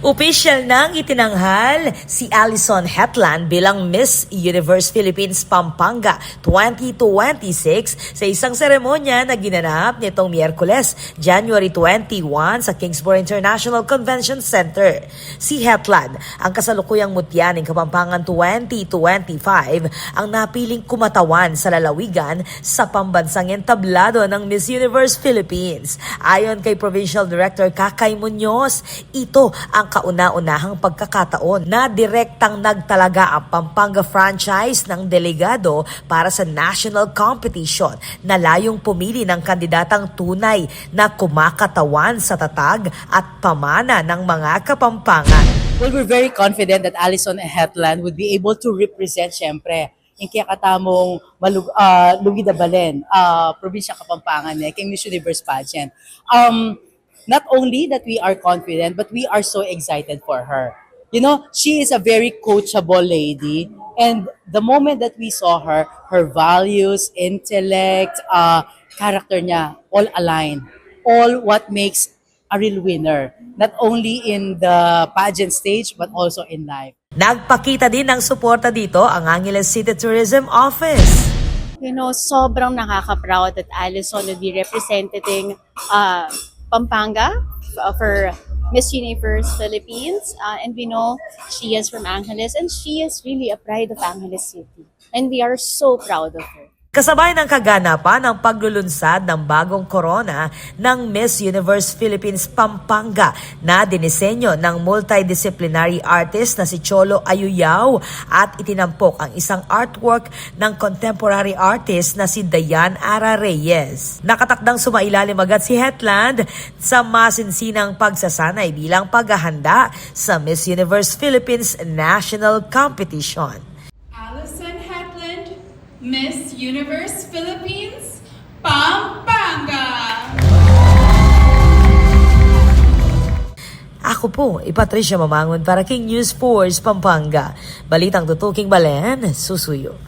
Opisyal nang itinanghal si Allison Hetland bilang Miss Universe Philippines Pampanga 2026 sa isang seremonya na ginanap nitong Miyerkules, January 21 sa Kingsborough International Convention Center. Si Hetland, ang kasalukuyang mutya ng Kapampangan 2025, ang napiling kumatawan sa lalawigan sa pambansang entablado ng Miss Universe Philippines. Ayon kay Provincial Director Kakay Muñoz, ito ang kauna-unahang pagkakataon na direktang nagtalaga ang Pampanga franchise ng delegado para sa national competition na layong pumili ng kandidatang tunay na kumakatawan sa tatag at pamana ng mga Kapampangan. Well, we're very confident that Allison Hetland would be able to represent, syempre, yung kiyakatamong Lugi da Balen, probinsya Kapampangan, King Miss Universe pageant. Not only that we are confident, but we are so excited for her. You know, she is a very coachable lady. And the moment that we saw her, her values, intellect, character niya, all aligned. All what makes a real winner. Not only in the pageant stage, but also in life. Nagpakita din ng suporta dito ang Angeles City Tourism Office. You know, sobrang nakaka-proud that Allison will be representing Pampanga for Miss Universe Philippines. And we know she is from Angeles and she is really a pride of Angeles City. And we are so proud of her. Kasabay ng kaganapan ng paglulunsad ng bagong korona ng Miss Universe Philippines Pampanga na dinisenyo ng multidisciplinary artist na si Cholo Ayuyao at itinampok ang isang artwork ng contemporary artist na si Dayan Ara Reyes. Nakatakdang sumailalim agad si Hetland sa masinsinang pagsasanay bilang paghahanda sa Miss Universe Philippines National Competition. Allison Hetland, Miss Universe Philippines, Pampanga! Ako po, Patricia Mamangon para King News Force Pampanga. Balitang tutuking Balen, susuyo.